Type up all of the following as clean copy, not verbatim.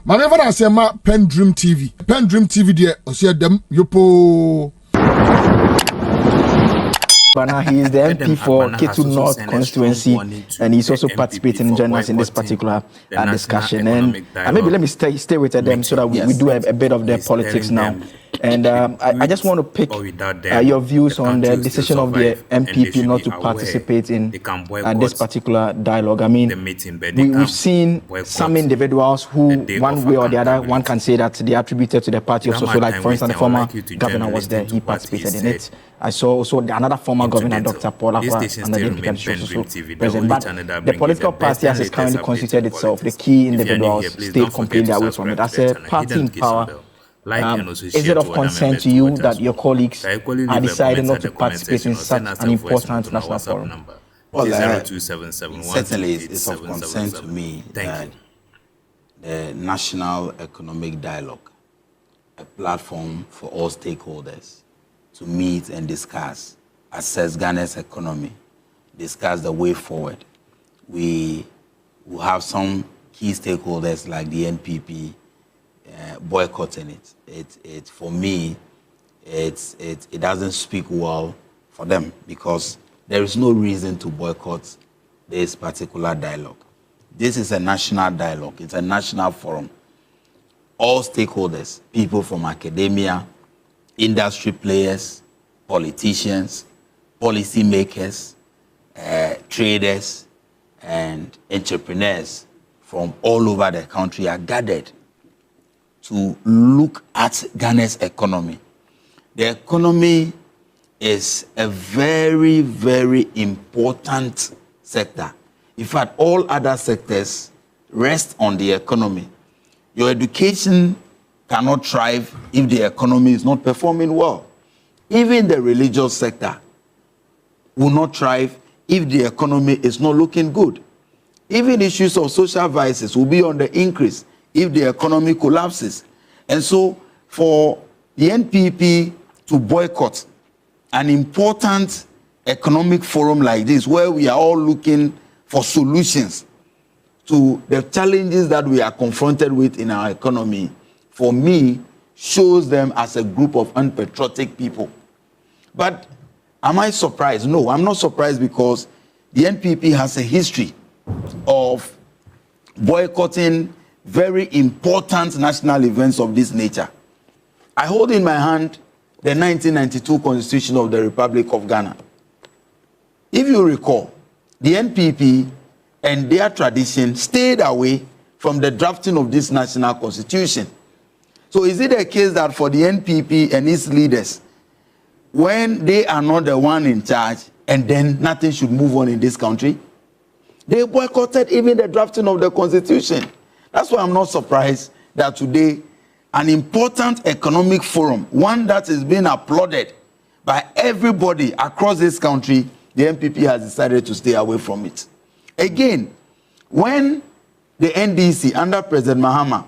Maneva na sema PENDREAM TV. PENDREAM TV there osia dem yopo. Agbana, he is the MP for Ketu North constituency, and he's also participating in joining us in this particular discussion. And maybe let me stay with them so that we do a bit of their politics now. And I just want to pick your views on the decision of the MPP not to participate in this particular dialogue. I mean, we've seen some individuals who, one way or the other, one can say that they attributed to the party of social, like for instance, the former governor was there, he participated in it. I saw also another former governor, Dr. Paul Akwa, and the DPP president. But the political party as it's currently constituted itself, the key individuals stayed completely away from it. As a party in power, is it of concern to you that your colleagues are deciding not to participate in such an important national forum? Well, certainly it's of concern to me that the National Economic Dialogue, a platform for all stakeholders to meet and discuss, assess Ghana's economy, discuss the way forward. We will have some key stakeholders like the NPP boycotting it. It for me, it doesn't speak well for them because there is no reason to boycott this particular dialogue. This is a national dialogue. It's a national forum. All stakeholders, people from academia, industry players, politicians, policymakers, traders, and entrepreneurs from all over the country are gathered to look at Ghana's economy. The economy is a very, very important sector. In fact, all other sectors rest on the economy. Your education cannot thrive if the economy is not performing well. Even the religious sector will not thrive if the economy is not looking good. Even issues of social vices will be on the increase if the economy collapses. And so for the NPP to boycott an important economic forum like this, where we are all looking for solutions to the challenges that we are confronted with in our economy, for me, shows them as a group of unpatriotic people. But am I surprised? No, I'm not surprised because the NPP has a history of boycotting very important national events of this nature. I hold in my hand the 1992 Constitution of the Republic of Ghana. If you recall, the NPP and their tradition stayed away from the drafting of this national constitution. So is it a case that for the NPP and its leaders, when they are not the one in charge and then nothing should move on in this country? They boycotted even the drafting of the constitution. That's why I'm not surprised that today an important economic forum, one that is being applauded by everybody across this country, the NPP has decided to stay away from it. Again, when the NDC under President Mahama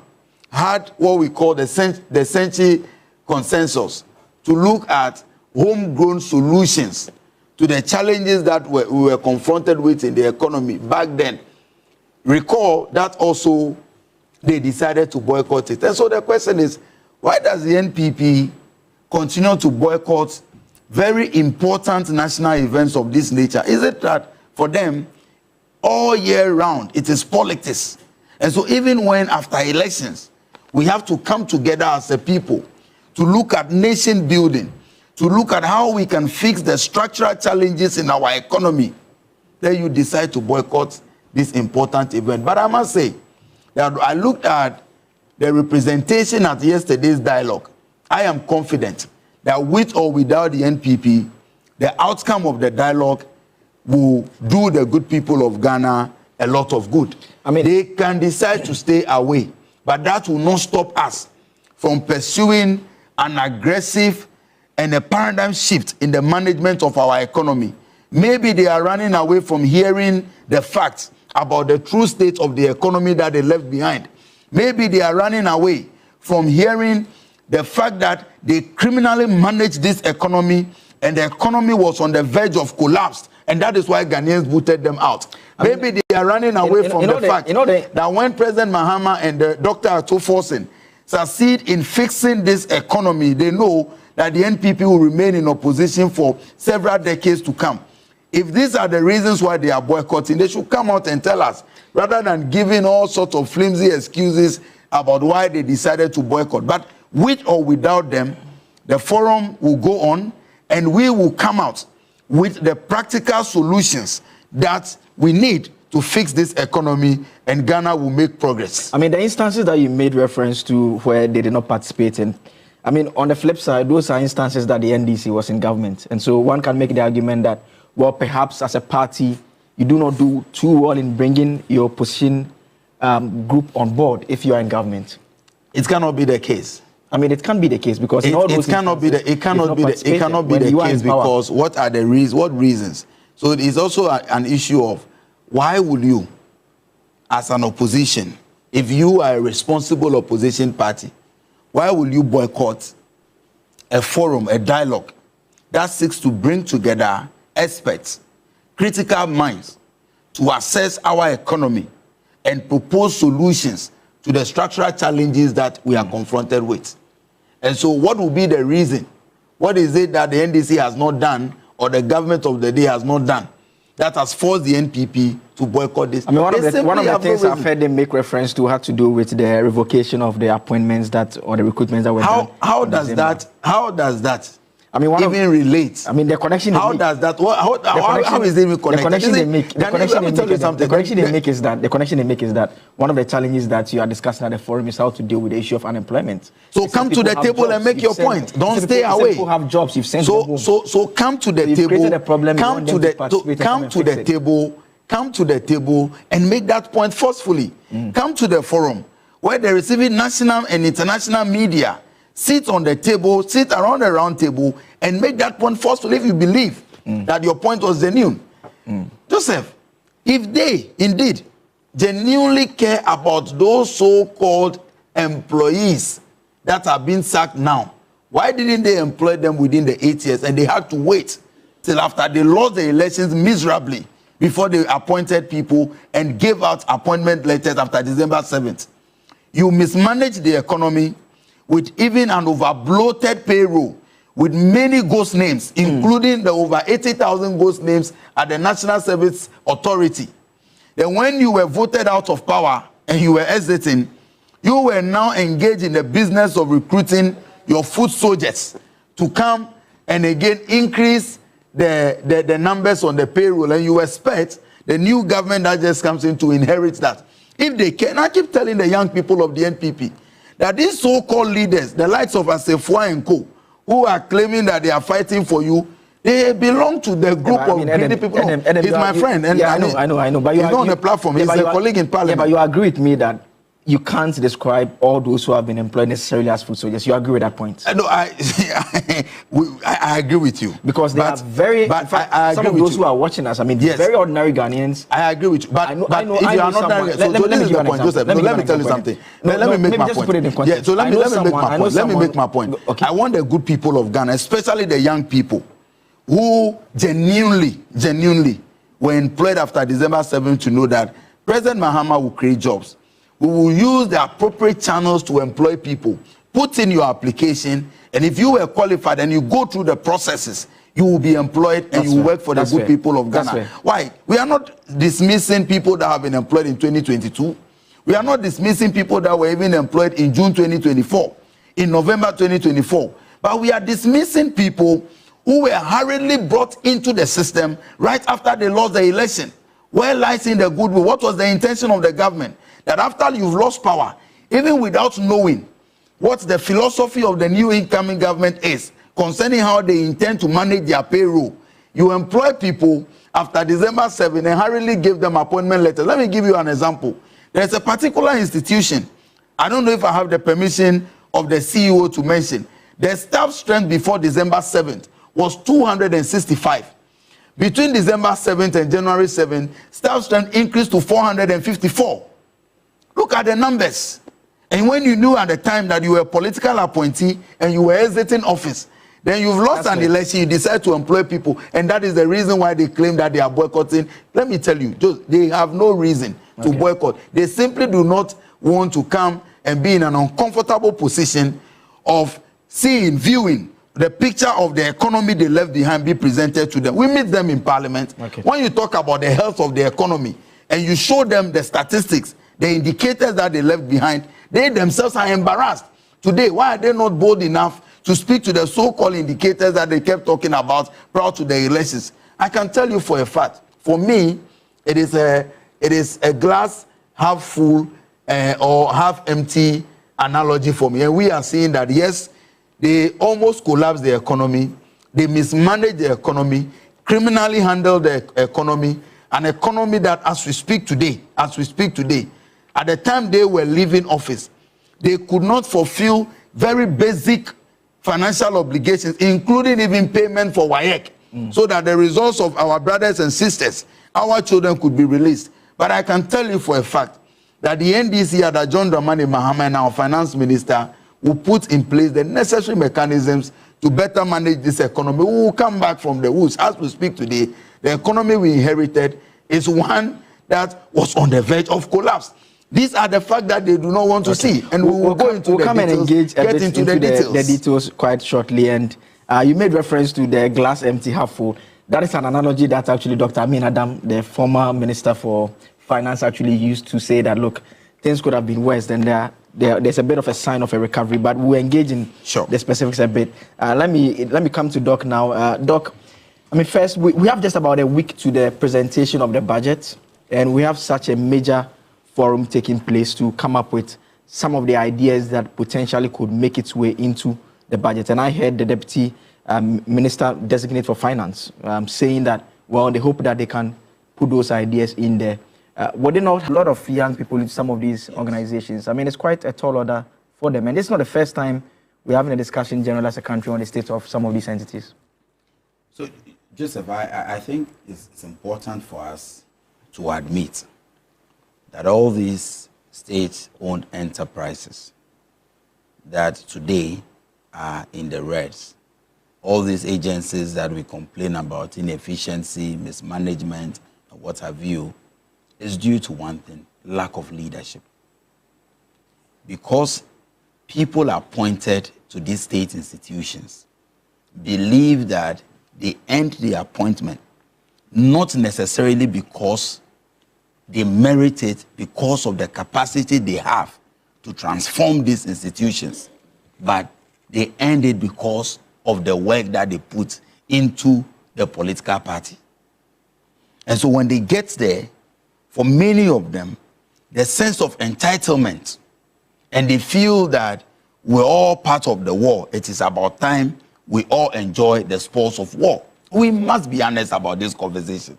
had what we call the Senchi consensus to look at homegrown solutions to the challenges that we were confronted with in the economy back then, recall that also they decided to boycott it. And so the question is, why does the NPP continue to boycott very important national events of this nature? Is it that for them, all year round, it is politics? And so even when after elections, we have to come together as a people to look at nation building, to look at how we can fix the structural challenges in our economy, then you decide to boycott this important event. But I must say that I looked at the representation at yesterday's dialogue. I am confident that with or without the NPP, the outcome of the dialogue will do the good people of Ghana a lot of good. I mean, they can decide to stay away, but that will not stop us from pursuing an aggressive and a paradigm shift in the management of our economy. Maybe they are running away from hearing the facts about the true state of the economy that they left behind. Maybe they are running away from hearing the fact that they criminally managed this economy and the economy was on the verge of collapse, and that is why Ghanaians voted them out. Maybe they are running away from the fact that when President Mahama and the Dr. Ato Forsen succeed in fixing this economy, they know that the NPP will remain in opposition for several decades to come. If these are the reasons why they are boycotting, they should come out and tell us, rather than giving all sorts of flimsy excuses about why they decided to boycott. But with or without them, the forum will go on, and we will come out with the practical solutions that we need to fix this economy, and Ghana will make progress. I mean, the instances that you made reference to where they did not participate in, I mean, on the flip side, those are instances that the NDC was in government. And so one can make the argument that, well, perhaps as a party, you do not do too well in bringing your opposition group on board if you are in government. It cannot be the case. I mean, it can be the case because it cannot be the case because what are the reasons? So it is also an issue of why will you, as an opposition, if you are a responsible opposition party, why will you boycott a forum, a dialogue that seeks to bring together experts, critical minds to assess our economy and propose solutions to the structural challenges that we are confronted with? And so what will be the reason? What is it that the NDC has not done or the government of the day has not done that has forced the NPP to boycott this? I mean, one of the things I've heard them make reference to had to do with the revocation of the appointments or the recruitments that were done. How does that I mean, relate? I mean, the connection. How does that? How is it even connected? The connection they make is that one of the challenges that you are discussing at the forum is how to deal with the issue of unemployment. So come to the table and make your point. Don't stay away. People have jobs. You've sent them home. So come to the table. Come to the table and make that point forcefully. Come to the forum where the receiving national and international media sit on the table, sit around the round table, and make that point forcefully if you believe that your point was genuine. Joseph, if they indeed genuinely care about those so-called employees that are being sacked now, why didn't they employ them within the 8 years and they had to wait till after they lost the elections miserably before they appointed people and gave out appointment letters after December 7th? You mismanaged the economy with even an over-bloated payroll, with many ghost names, including the over 80,000 ghost names at the National Service Authority. Then when you were voted out of power and you were exiting, you were now engaged in the business of recruiting your foot soldiers to come and again increase the numbers on the payroll, and you expect the new government that just comes in to inherit that. If they can, I keep telling the young people of the NPP, that these so-called leaders, the likes of Asefua and Co., who are claiming that they are fighting for you, they belong to the group of greedy people. He's my friend. And I know. But he's not on the platform. He's a colleague in parliament. Yeah, but you agree with me that you can't describe all those who have been employed necessarily as food soldiers. You agree with that point? No, I agree with you. Because they are very, but some of those who are watching us, I mean, yes, very ordinary Ghanaians. I agree with you. But if you are not that, so this is the point, Joseph. Let me tell you something. Let me make my point. Yeah, so let me make my point. Let me make my point. I want the good people of Ghana, especially the young people, who genuinely were employed after December 7th, to know that President Mahama will create jobs. We will use the appropriate channels to employ people. Put in your application, and if you were qualified and you go through the processes, you will be employed and you will work for the good people of Ghana. Why? We are not dismissing people that have been employed in 2022. We are not dismissing people that were even employed in June 2024, in November 2024. But we are dismissing people who were hurriedly brought into the system right after they lost the election. Where lies in the goodwill? What was the intention of the government? That after you've lost power, even without knowing what the philosophy of the new incoming government is concerning how they intend to manage their payroll, you employ people after December 7 and hurriedly give them appointment letters. Let me give you an example. There's a particular institution. I don't know if I have the permission of the CEO to mention. The staff strength before December 7th was 265. Between December 7th and January 7th, staff strength increased to 454. Look at the numbers. And when you knew at the time that you were a political appointee and you were exiting office, Then you've lost an election, you decide to employ people, and that is the reason why they claim that they are boycotting. Let me tell you, they have no reason to boycott. They simply do not want to come and be in an uncomfortable position of viewing the picture of the economy they left behind be presented to them. We meet them in Parliament. When you talk about the health of the economy and you show them the statistics, the indicators that they left behind, they themselves are embarrassed. Today, why are they not bold enough to speak to the so-called indicators that they kept talking about prior to the elections? I can tell you for a fact, for me, it is a glass half full or half empty analogy for me. And we are seeing that, yes, they almost collapsed the economy, they mismanaged the economy, criminally handled the economy, an economy that as we speak today, at the time they were leaving office, they could not fulfill very basic financial obligations, including even payment for WAEC, so that the results of our brothers and sisters, our children, could be released. But I can tell you for a fact that the NDC that John Dramani Mahama and our finance minister will put in place the necessary mechanisms to better manage this economy. We will come back from the woods. As we speak today, the economy we inherited is one that was on the verge of collapse. These are the facts that they do not want to see. And we'll go into the come details, and engage get into the details. The details quite shortly. And you made reference to the glass empty, half full. That is an analogy that actually Dr. Amin Adam, the former Minister for Finance, actually used to say that, look, things could have been worse than there's a bit of a sign of a recovery, but we'll engage in the specifics a bit. Let me come to Doc now. Doc, I mean, first, we have just about a week to the presentation of the budget, and we have such a major forum taking place to come up with some of the ideas that potentially could make its way into the budget. And I heard the Deputy Minister Designate for Finance saying that, well, they hope that they can put those ideas in there. Were there not a lot of young people in some of these organizations? I mean, it's quite a tall order for them. And it's not the first time we're having a discussion generally as a country on the state of some of these entities. So, Joseph, I think it's important for us to admit that all these state-owned enterprises that today are in the reds, all these agencies that we complain about, inefficiency, mismanagement, and what have you, is due to one thing: lack of leadership. Because people appointed to these state institutions believe that they earned the appointment not necessarily because they merit it, because of the capacity they have to transform these institutions, but they earned it because of the work that they put into the political party. And so when they get there, for many of them, the sense of entitlement, and they feel that we're all part of the war. It is about time we all enjoy the spoils of war. We must be honest about this conversation.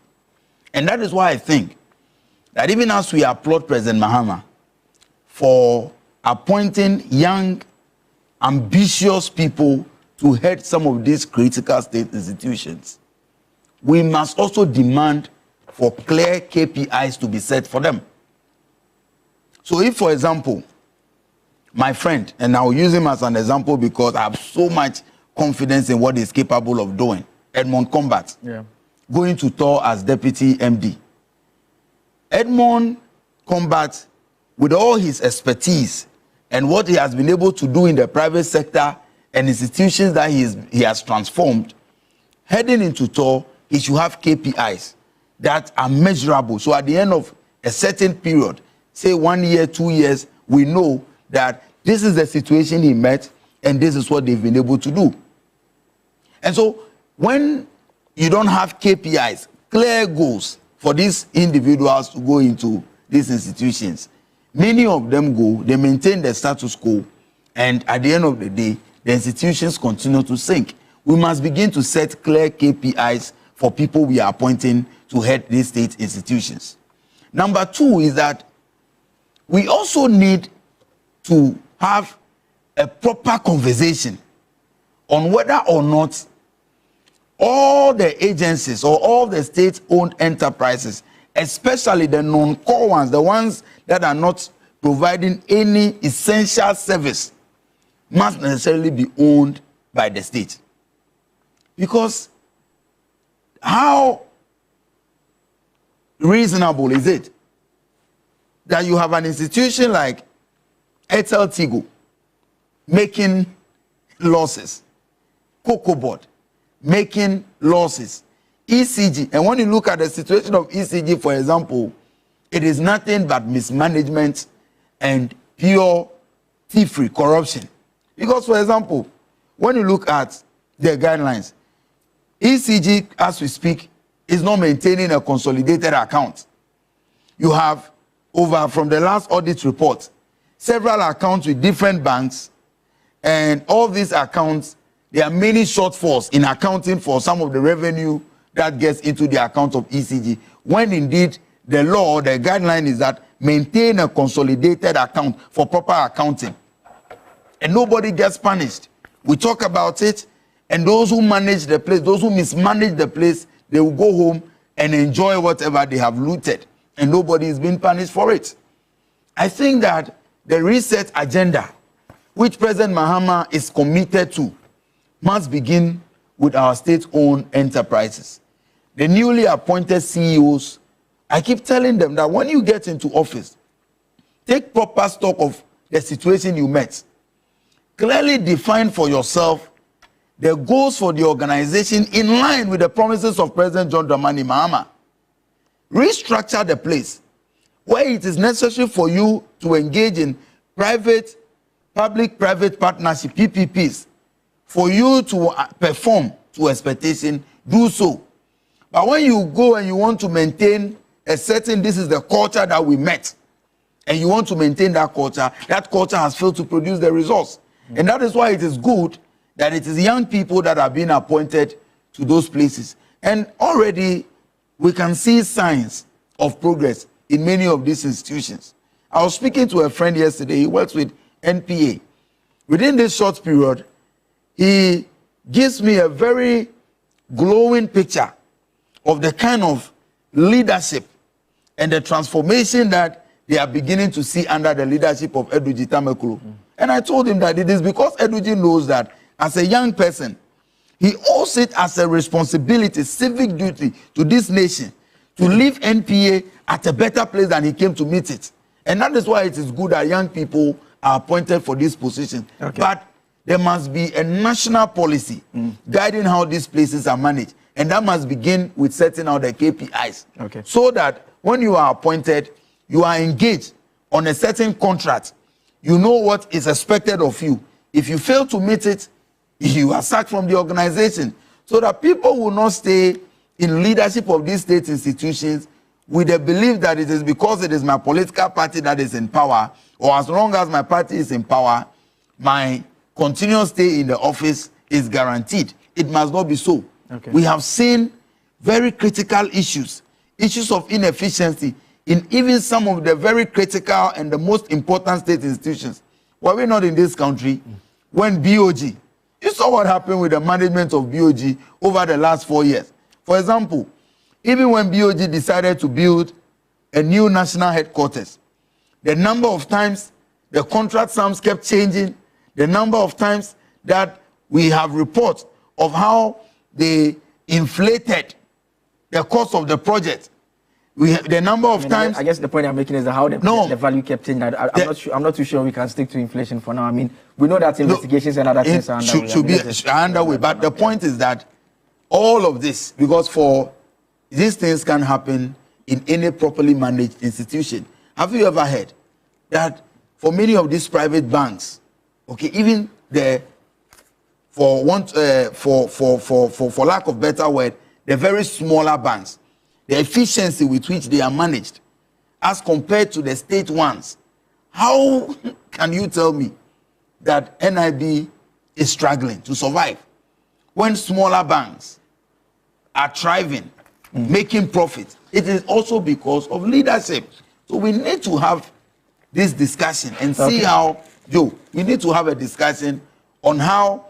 And that is why I think that even as we applaud President Mahama for appointing young, ambitious people to head some of these critical state institutions, we must also demand for clear KPIs to be set for them. So if, for example, my friend, and I'll use him as an example because I have so much confidence in what he's capable of doing, Edmond Combat, going to tour as Deputy MD. Edmond Combat, with all his expertise and what he has been able to do in the private sector and institutions that he has transformed, heading into tour, he should have KPIs that are measurable. So at the end of a certain period, say 1 year, 2 years, we know that this is the situation he met and this is what they've been able to do. And so when you don't have KPIs, clear goals for these individuals to go into these institutions, many of them go, they maintain the status quo, and at the end of the day, the institutions continue to sink. We must begin to set clear KPIs for people we are appointing to head these state institutions. Number two is that we also need to have a proper conversation on whether or not all the agencies or all the state-owned enterprises, especially the non-core ones, the ones that are not providing any essential service, must necessarily be owned by the state. Because how reasonable is it that you have an institution like Airtel Tigo making losses, CocoBoard making losses, ECG, and when you look at the situation of ECG, for example, it is nothing but mismanagement and pure thievery, corruption. Because, for example, when you look at the guidelines, ECG, as we speak, is not maintaining a consolidated account. You have from the last audit report, several accounts with different banks, and all these accounts, there are many shortfalls in accounting for some of the revenue that gets into the account of ECG, when indeed the law, the guideline is that maintain a consolidated account for proper accounting. And nobody gets punished. We talk about it, and those who manage the place, those who mismanage the place, they will go home and enjoy whatever they have looted, and nobody is being punished for it. I think that the reset agenda, which President Mahama is committed to, must begin with our state-owned enterprises. The newly appointed CEOs, I keep telling them that when you get into office, take proper stock of the situation you met. Clearly define for yourself the goals for the organization in line with the promises of President John Dramani Mahama. Restructure the place where it is necessary for you to engage in public-private partnership, PPPs, for you to perform to expectation, do so. But when you go and you want to maintain a certain, this is the culture that we met, and you want to maintain that culture has failed to produce the results. And that is why it is good that it is young people that are being appointed to those places. And already we can see signs of progress in many of these institutions. I was speaking to a friend yesterday. He works with NPA. Within this short period, he gives me a very glowing picture of the kind of leadership and the transformation that they are beginning to see under the leadership of Edudzi Tamekulu. And I told him that it is because Edudzi knows that as a young person, he owes it as a responsibility, civic duty to this nation to leave NPA at a better place than he came to meet it. And that is why it is good that young people are appointed for this position. Okay. But there must be a national policy guiding how these places are managed. And that must begin with setting out the KPIs. Okay. So that when you are appointed, you are engaged on a certain contract. You know what is expected of you. If you fail to meet it, you are sacked from the organization. So that people will not stay in leadership of these state institutions with the belief that it is because it is my political party that is in power, or as long as my party is in power, my continuous stay in the office is guaranteed. It must not be so. Okay. We have seen very critical issues of inefficiency in even some of the very critical and the most important state institutions. Were we not in this country when BOG, you saw what happened with the management of BOG over the last 4 years. For example, even when BOG decided to build a new national headquarters, the number of times the contract sums kept changing, the number of times that we have reports of how they inflated the cost of the project. The number of times. I guess the point I'm making is that how the value kept changing. I'm not too sure we can stick to inflation for now. I mean, we know that investigations and other things are underway. Should be underway. But the point is that all of this, because for these things can happen in any properly managed institution. Have you ever heard that for many of these private banks, okay, even for lack of better word, the very smaller banks, the efficiency with which they are managed as compared to the state ones, how can you tell me that NIB is struggling to survive when smaller banks are thriving, making profits? It is also because of leadership. So we need to have this discussion and see how, we need to have a discussion on how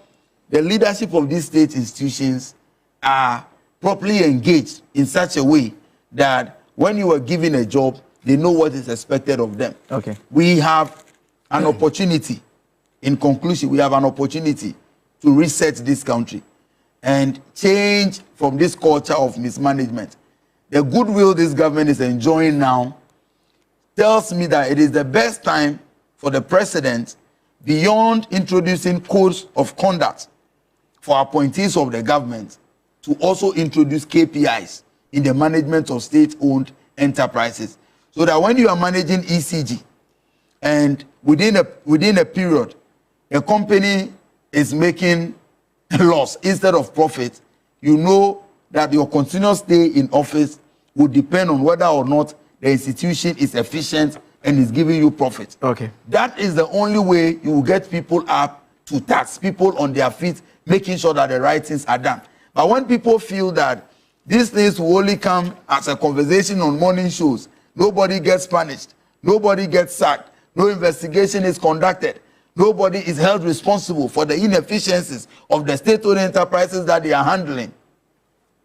the leadership of these state institutions are properly engaged in such a way that when you are given a job, they know what is expected of them. Okay. We have an opportunity, in conclusion, we have an opportunity to reset this country. and change from this culture of mismanagement. The goodwill this government is enjoying now tells me that it is the best time for the president, beyond introducing codes of conduct for appointees of the government, to also introduce KPIs in the management of state-owned enterprises, so that when you are managing ECG and within a period, a company is making a loss instead of profit, you know that your continuous stay in office will depend on whether or not the institution is efficient and is giving you profit. Okay. That is the only way you will get people up to tax, people on their feet, making sure that the right things are done. But when people feel that these things will only come as a conversation on morning shows, nobody gets punished, nobody gets sacked, no investigation is conducted, nobody is held responsible for the inefficiencies of the state-owned enterprises that they are handling,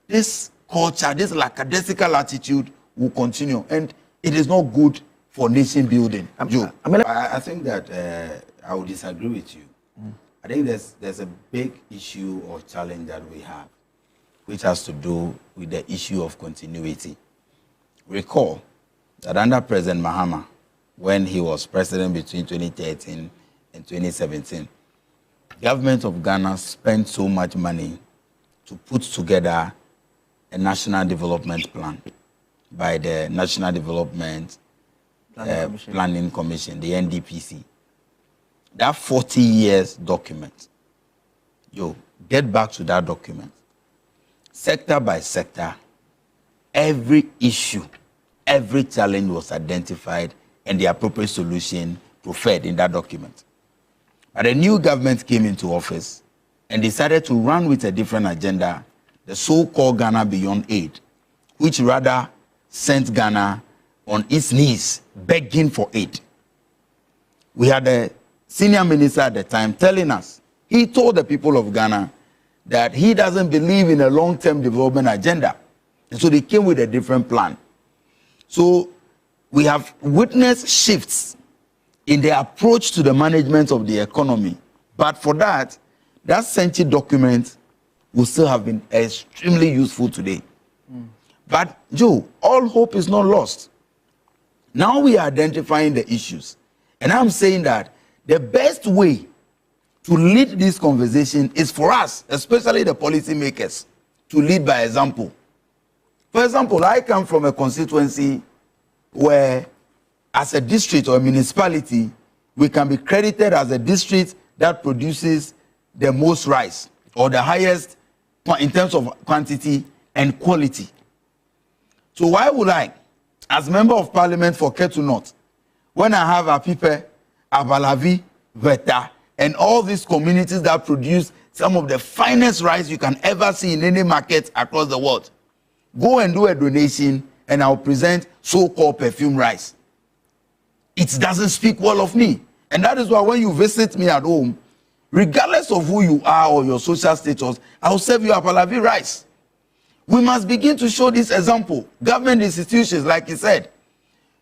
this culture, this lackadaisical attitude will continue, and it is not good for nation building. I think that I would disagree with you. I think there's a big issue or challenge that we have, which has to do with the issue of continuity. Recall that under President Mahama, when he was president between 2013 and 2017, government of Ghana spent so much money to put together a national development plan by the National Development Planning Commission, the NDPC. That 40 years document, get back to that document. Sector by sector, every issue, every challenge was identified and the appropriate solution preferred in that document. But a new government came into office and decided to run with a different agenda, the so-called Ghana Beyond Aid, which rather sent Ghana on its knees, begging for aid. We had a senior minister at the time telling us, he told the people of Ghana that he doesn't believe in a long-term development agenda. And so they came with a different plan. So we have witnessed shifts in the approach to the management of the economy. But for that, that century document will still have been extremely useful today. But Joe, all hope is not lost. Now we are identifying the issues. And I'm saying that the best way to lead this conversation is for us, especially the policymakers, to lead by example. For example, I come from a constituency where, as a district or a municipality, we can be credited as a district that produces the most rice or the highest in terms of quantity and quality. So why would I, as member of parliament for Ketu North, when I have Apipe, Abalavi, Veta, and all these communities that produce some of the finest rice you can ever see in any market across the world, go and do a donation and I'll present so-called perfume rice? It doesn't speak well of me. And that is why when you visit me at home, regardless of who you are or your social status, I'll serve you Abalavi rice. We must begin to show this example. Government institutions, like you said,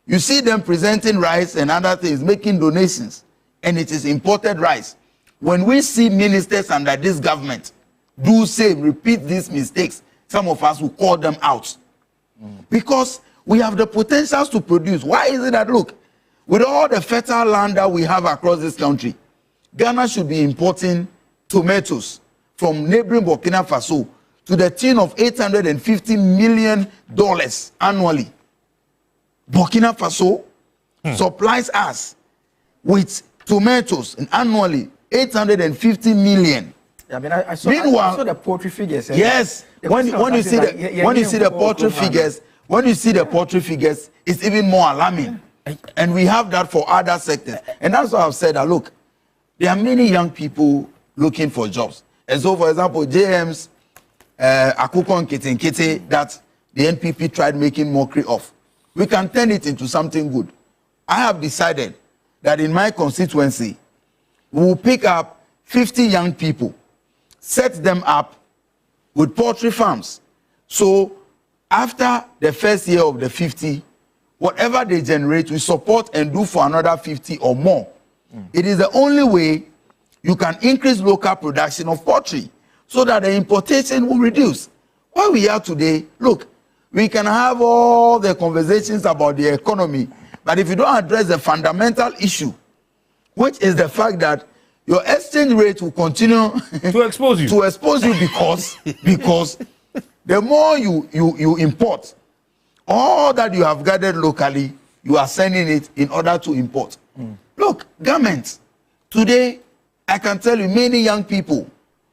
you see them presenting rice and other things, making donations, and it is imported rice. When we see ministers under this government do same, repeat these mistakes, some of us will call them out. Because we have the potentials to produce. Why is it that, look, with all the fertile land that we have across this country, Ghana should be importing tomatoes from neighboring Burkina Faso to the tune of $850 million annually. Burkina Faso supplies us with tomatoes and annually $850 million. I mean, I saw the poultry figures. Yes, when you see the poultry figures, when you see the poultry figures, it's even more alarming. And we have that for other sectors. And that's why I've said that, look, there are many young people looking for jobs. And so, for example, JM's Akukon Kete that the NPP tried making mockery of, we can turn it into something good. I have decided that in my constituency, we will pick up 50 young people, set them up with poultry farms. So after the first year of the 50, whatever they generate, we support and do for another 50 or more. It is the only way you can increase local production of poultry. so that the importation will reduce. Where we are today, look, we can have all the conversations about the economy, but if you don't address the fundamental issue, which is the fact that your exchange rate will continue to expose you. Because the more you import, all that you have gathered locally, you are sending it in order to import. Look, garments. Today, I can tell you many young people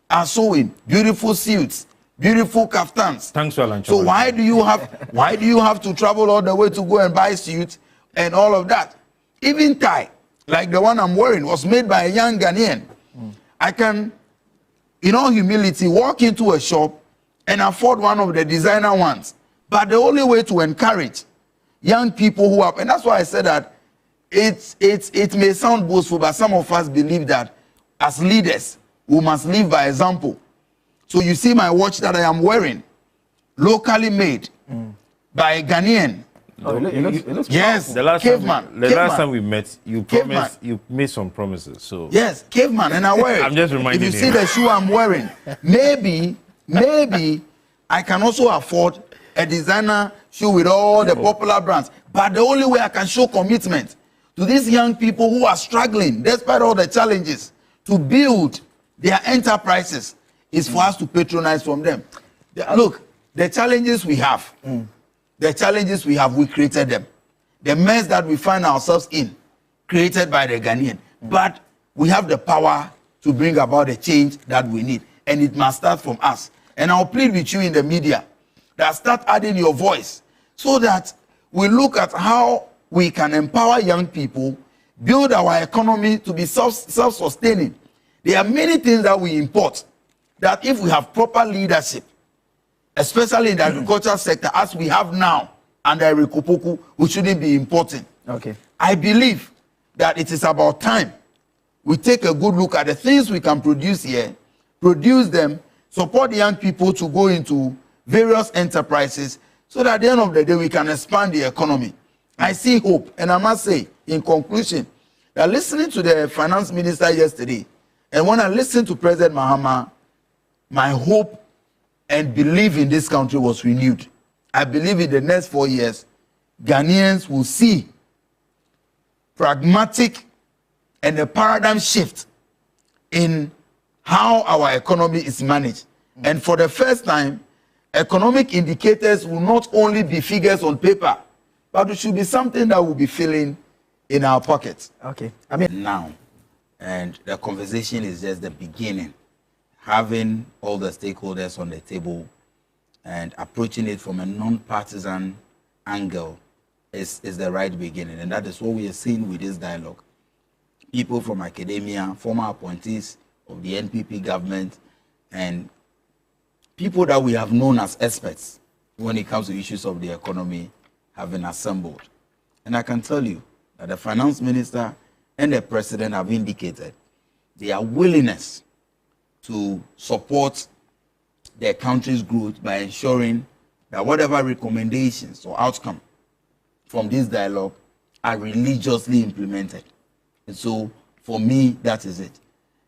are sewing beautiful suits, beautiful kaftans. Thanks, Alan. So why do you have to travel all the way to go and buy suits and all of that? Even tie, like the one I'm wearing, was made by a young Ghanaian. I can, in all humility, walk into a shop and afford one of the designer ones. But the only way to encourage young people who have, and that's why I said that it may sound boastful, but some of us believe that as leaders, we must live by example. So you see my watch that I am wearing, locally made by a Ghanaian. Oh, it looks yes, the last time we met, you promised, you made some promises. So yes, caveman, and I wear it. I'm just reminding you. If you see the shoe I'm wearing, maybe I can also afford a designer shoe with all the popular brands. But the only way I can show commitment to these young people who are struggling, despite all the challenges, to build their enterprises is for us to patronize from them. Look, the challenges we have, we created them. The mess that we find ourselves in, created by the Ghanaian. But we have the power to bring about the change that we need. And it must start from us. And I'll plead with you in the media that start adding your voice so that we look at how we can empower young people, build our economy to be self-sustaining. There are many things that we import that if we have proper leadership, especially in the agricultural sector, as we have now under Erikopoku, we shouldn't be importing. Okay. I believe that it is about time we take a good look at the things we can produce here, produce them, support the young people to go into various enterprises, so that at the end of the day we can expand the economy. I see hope, and I must say, in conclusion, that listening to the finance minister yesterday, and when I listened to President Mahama, my hope and belief in this country was renewed. I believe in the next 4 years, Ghanaians will see pragmatic and a paradigm shift in how our economy is managed. And for the first time, economic indicators will not only be figures on paper, but it should be something that will be filling in our pockets. Okay. I mean, now, and the conversation is just the beginning. Having all the stakeholders on the table and approaching it from a non-partisan angle is the right beginning. And that is what we are seeing with this dialogue. People from academia, former appointees of the NPP government, and people that we have known as experts when it comes to issues of the economy have been assembled. And I can tell you that the finance minister and the president have indicated their willingness to support their country's growth by ensuring that whatever recommendations or outcome from this dialogue are religiously implemented. And so, for me, that is it.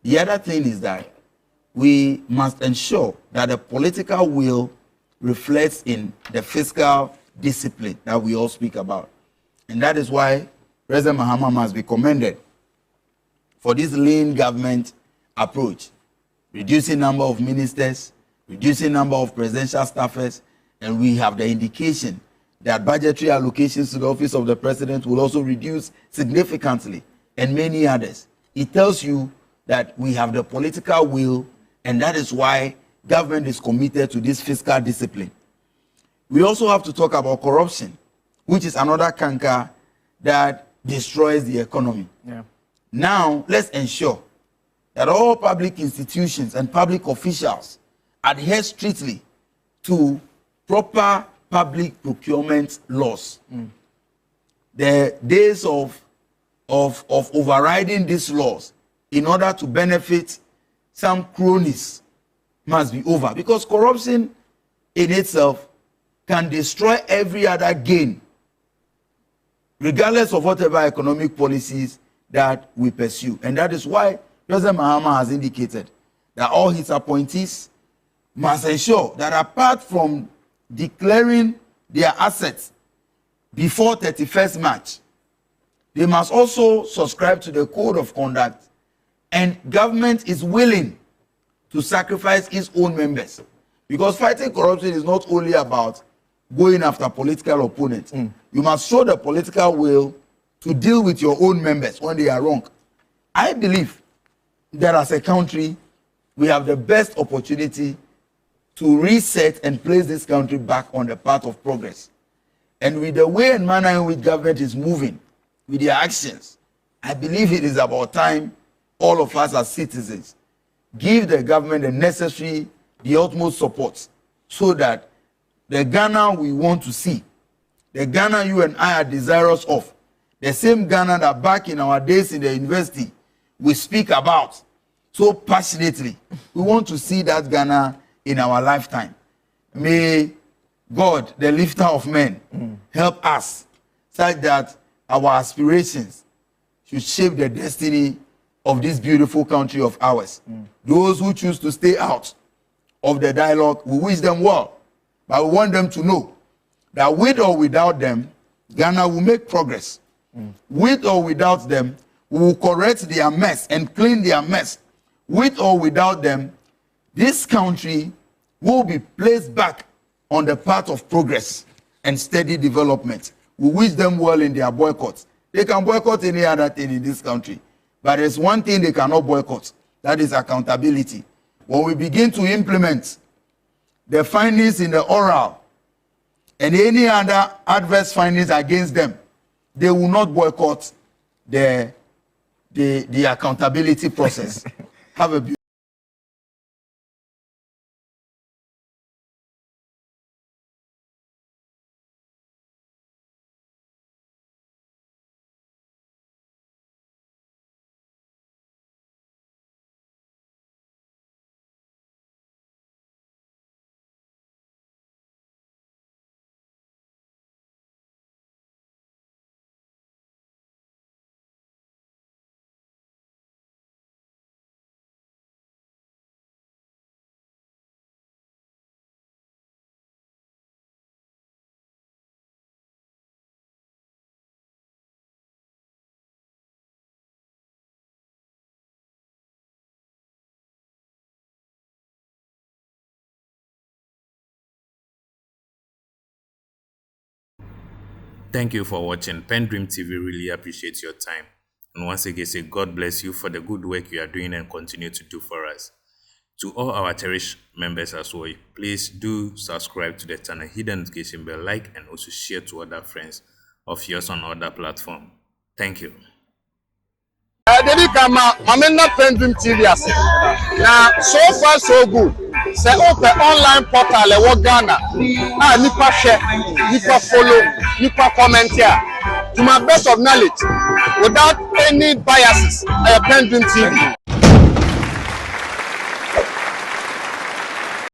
The other thing is that we must ensure that the political will reflects in the fiscal discipline that we all speak about. And that is why President Mahama must be commended for this lean government approach, reducing number of ministers, reducing number of presidential staffers, and we have the indication that budgetary allocations to the office of the president will also reduce significantly, and many others. It tells you that we have the political will, and that is why government is committed to this fiscal discipline. We also have to talk about corruption, which is another canker that destroys the economy. Yeah. Now, let's ensure that all public institutions and public officials adhere strictly to proper public procurement laws. The days of overriding these laws in order to benefit some cronies must be over, because corruption in itself can destroy every other gain, regardless of whatever economic policies that we pursue. And that is why President Mahama has indicated that all his appointees must ensure that apart from declaring their assets before 31st March, they must also subscribe to the code of conduct, and government is willing to sacrifice its own members. Because fighting corruption is not only about going after political opponents. You must show the political will to deal with your own members when they are wrong. I believe that as a country, we have the best opportunity to reset and place this country back on the path of progress. And with the way and manner in which government is moving, with their actions, I believe it is about time all of us as citizens give the government the necessary, the utmost support, so that the Ghana we want to see, the Ghana you and I are desirous of, the same Ghana that back in our days in the university we speak about so passionately, we want to see that Ghana in our lifetime. May God, the lifter of men, help us such that our aspirations should shape the destiny of this beautiful country of ours. Those who choose to stay out of the dialogue, we wish them well, but we want them to know that with or without them, Ghana will make progress. With or without them, we will correct their mess and clean their mess. With or without them, this country will be placed back on the path of progress and steady development. We wish them well in their boycotts. They can boycott any other thing in this country, but there's one thing they cannot boycott, that is accountability. When we begin to implement the findings in the oral and any other adverse findings against them, they will not boycott the accountability process. Have a beautiful Thank you for watching. PENDREAM TV really appreciates your time. And once again, say God bless you for the good work you are doing and continue to do for us. To all our cherished members as well, please do subscribe to the channel, hit the notification bell, like, and also share to other friends of yours on other platforms. Thank you. Debbie Kama, Mamena PENDREAM TV ase. Now, so far so good. Say open online portal e wo Ghana. Nipa share, nipa follow, nipa comment here. To my best of knowledge, without any biases, PENDREAM TV.